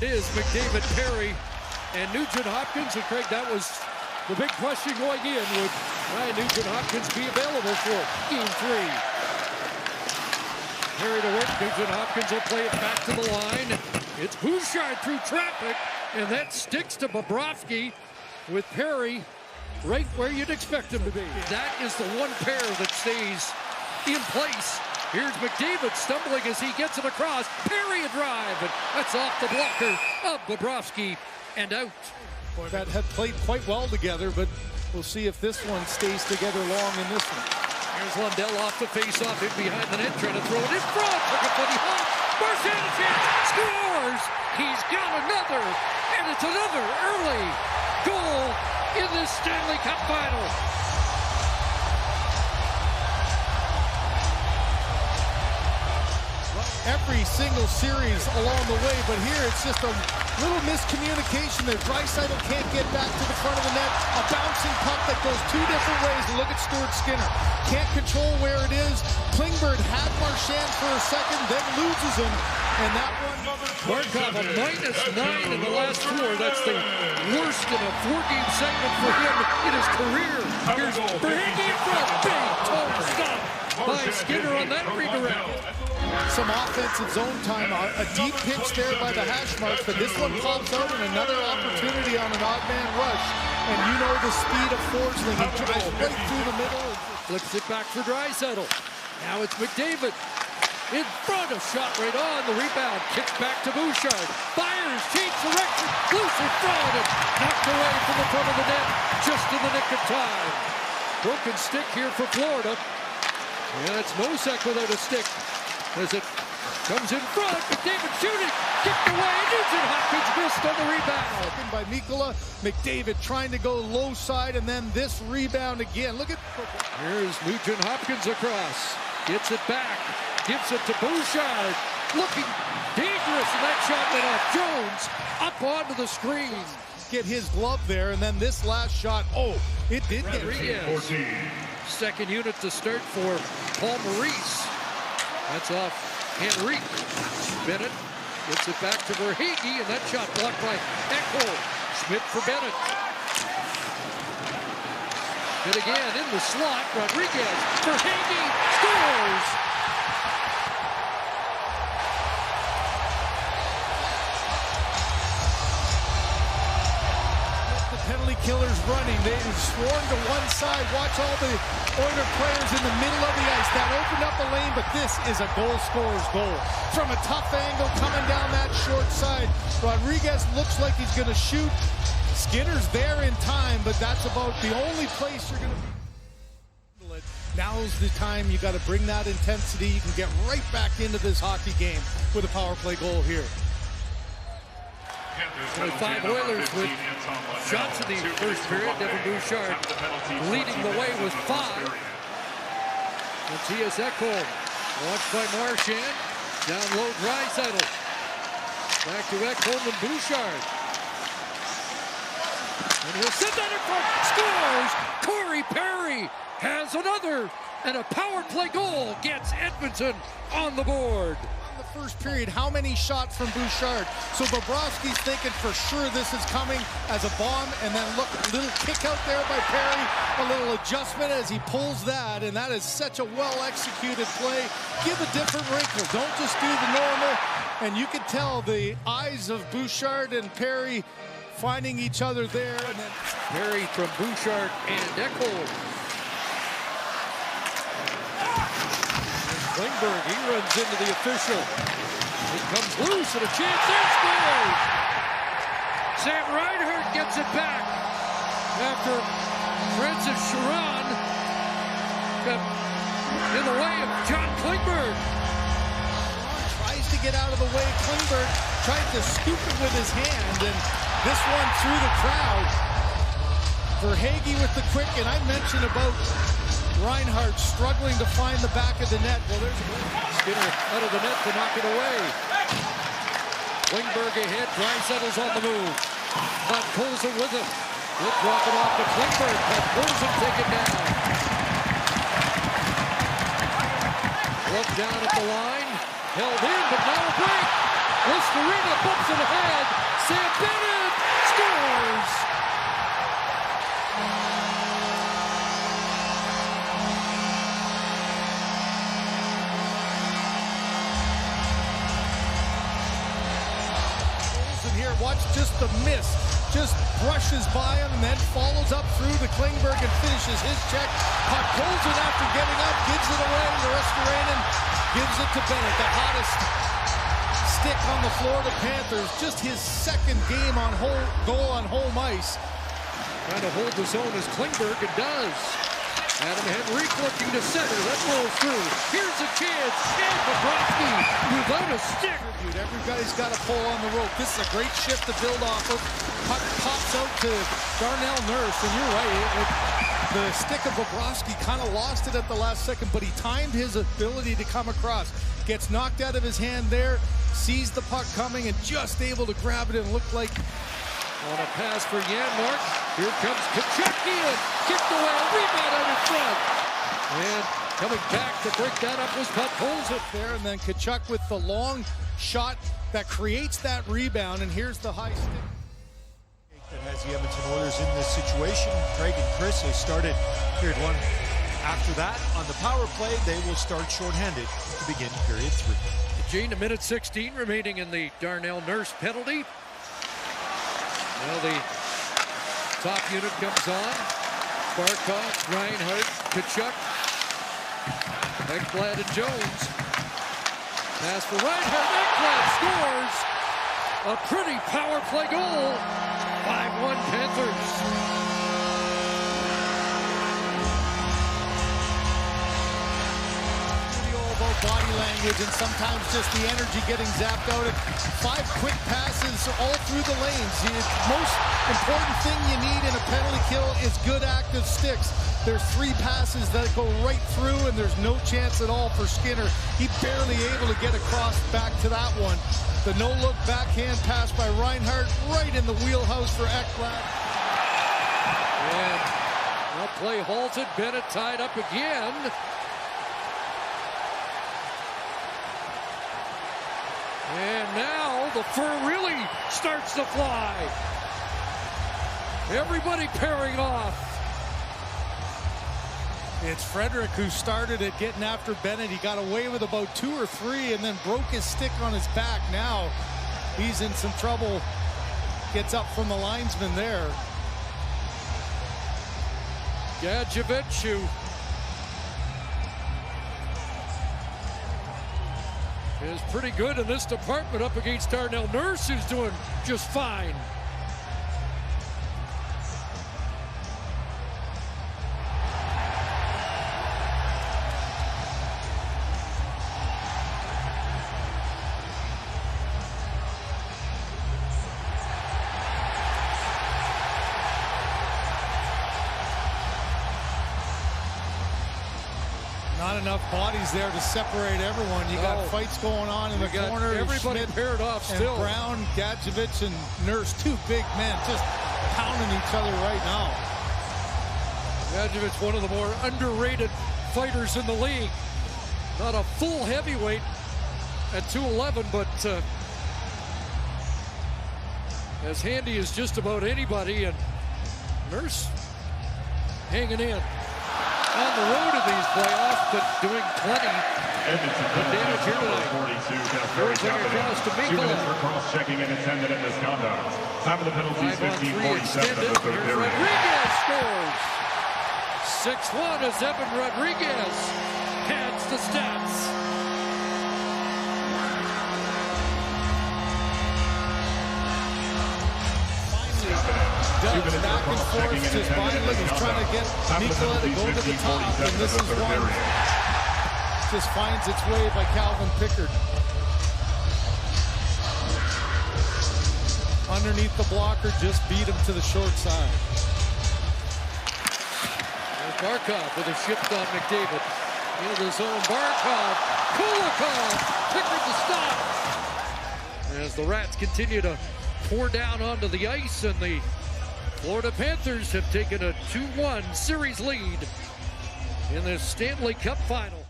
it is McDavid, Perry, and Nugent Hopkins. And Craig, that was the big question going in. Would Ryan Nugent-Hopkins be available for Game 3? Perry to work. Nugent-Hopkins will play it back to the line. It's Bouchard through traffic, and that sticks to Bobrovsky with Perry right where you'd expect him to be. That is the one pair that stays in place. Here's McDavid stumbling as he gets it across. Perry a drive, and that's off the blocker of Bobrovsky and out. That had played quite well together, but we'll see if this one stays together long in this one. Here's Lundell off the face-off, in behind the net, trying to throw it in front. Took a funny hop. Marchand a chance, scores! He's got another, and it's another early goal in this Stanley Cup final. Every single series along the way, but here it's just a little miscommunication that Draisaitl can't get back to the front of the net. A bouncing puck that goes two different ways. And look at Stuart Skinner. Can't control where it is. Klingberg had Marchand for a second, then loses him. And that one... Markov a -9 in the last 4. That's the worst in a 4-game segment for him in his career. Here's Berhage in front. Big toe stop by Skinner on that redirect. Some offensive zone time, a deep pitch there by the hash marks, but this one pops out and another opportunity on an odd man rush. And you know the speed of Forsling. He drives right through the middle. Flips it back for Draisaitl. Now it's McDavid. In front, a shot right on the rebound. Kicks back to Bouchard. Fires, change direction. Loose in front and knocked away from the front of the net. Just in the nick of time. Broken stick here for Florida. And it's Nosek without a stick. As it comes in front, McDavid shooting, kicked away, Nugent-Hopkins missed on the rebound. By Mikkola, McDavid trying to go low side, and then this rebound again. Look at... Here's Nugent-Hopkins across, gets it back, gives it to Bouchard, looking dangerous, and that shot went off. Jones up onto the screen. Get his glove there, and then this last shot, oh, it did get... Second unit to start for Paul Maurice. That's off Henrique. Bennett gets it back to Verhage, and that shot blocked by Ekholm. Schmidt for Bennett. And again in the slot, Rodriguez. Verhage scores! Penalty killers running. They swarm to one side. Watch all the Oiler players in the middle of the ice. That opened up a lane, but this is a goal scorer's goal. From a tough angle coming down that short side. Rodriguez looks like he's going to shoot. Skinner's there in time, but that's about the only place you're going to be. Now's the time you got to bring that intensity. You can get right back into this hockey game with a power play goal here. 5 Oilers with shots in the first period. Devin Bouchard leading the way with 5. Matthias Ekholm, watched by Marchand. Down low, Draisaitl. Back to Ekholm and Bouchard. And he'll send that in front. Scores! Corey Perry has another. And a power play goal gets Edmonton on the board. First period, how many shots from Bouchard? So Bobrovsky's thinking for sure this is coming as a bomb, and then look, a little kick out there by Perry, a little adjustment as he pulls that, and that is such a well-executed play. Give a different wrinkle, don't just do the normal, and you can tell the eyes of Bouchard and Perry finding each other there. And then Perry from Bouchard and Ekholm. Klingberg, he runs into the official. He comes loose and a chance there, scores! Sam Reinhart gets it back after Francis Sharon got in the way of John Klingberg. Tries to get out of the way. Klingberg tried to scoop it with his hand, and this one through the crowd. Verhage with the quick, and I mentioned about Reinhart struggling to find the back of the net. Well, there's Skinner out of the net to knock it away. Klingberg ahead, Draisaitl's on the move. But Colson with him. He'll drop it off to Klingberg, but Colson take it down. Look down at the line, held in, but now a break. We'll Arena bumps it ahead. Sam Bennett scores. And here, watch just the miss. Just brushes by him and then follows up through to Klingberg and finishes his check. Puck pulls it after getting up, gives it away. The Restaurantin gives it to Bennett, the hottest stick on the Florida Panthers. Just his second game on goal on home ice. Trying to hold the zone as Klingberg, and does. Adam Henrique looking to center. That rolls through. Here's a chance. And Bobrovsky without a stick. Everybody's got to pull on the rope. This is a great shift to build off of. Puck pops out to Darnell Nurse, and you're right. The stick of Bobrovsky kind of lost it at the last second, but he timed his ability to come across. Gets knocked out of his hand there, sees the puck coming, and just able to grab it and look like... On a pass for Janmark. Here comes Tkachuk in. Kicked away. A rebound out in front. And coming back to break that up was Puck pulls it there. And then Tkachuk with the long shot that creates that rebound. And here's the high stick. That has the Edmonton Oilers in this situation. Craig and Chris, they started period one. After that, on the power play, they will start shorthanded to begin period 3. Gene, a minute 16 remaining in the Darnell Nurse penalty. Well, the top unit comes on. Barkov, Reinhart, Tkachuk, Ekblad and Jones. Pass for Reinhart. Ekblad scores. A pretty power play goal. 5-1 Panthers. Body language and sometimes just the energy getting zapped out. 5 quick passes all through the lanes. The most important thing you need in a penalty kill is good active sticks. There's 3 passes that go right through, and there's no chance at all for Skinner. He barely able to get across back to that one. The no-look backhand pass by Reinhart right in the wheelhouse for Ekblad. And that play halted. Bennett tied up again. And now the fur really starts to fly. Everybody pairing off. It's Frederick who started it, getting after Bennett. He got away with about 2 or 3 and then broke his stick on his back. Now he's in some trouble. Gets up from the linesman there. Gadjevich, who is pretty good in this department up against Darnell Nurse, who's doing just fine. Not enough bodies there to separate everyone. You got fights going on in the corner. Everybody Schmidt paired off still. And Brown, Gadjevich, and Nurse, 2 big men just pounding each other right now. Gadjevich, one of the more underrated fighters in the league. Not a full heavyweight at 211, but as handy as just about anybody. And Nurse hanging in. On the road of these playoffs, but doing plenty of damage here tonight. Forcing across to Mikkola. For cross-checking and intended in misconduct. Time of the penalties, 15:47 of the third period. Rodriguez scores. 6-1 as Evan Rodriguez pads the stats. Does back and forth, just finally he's trying to get Mikkola to go to the top, and this is one just finds its way by Calvin Pickard. Underneath the blocker, just beat him to the short side. There's Barkov with a shift on McDavid. Into the zone, Barkov, Kulikov, Pickard to stop. As the Rats continue to pour down onto the ice, and the Florida Panthers have taken a 2-1 series lead in the Stanley Cup final.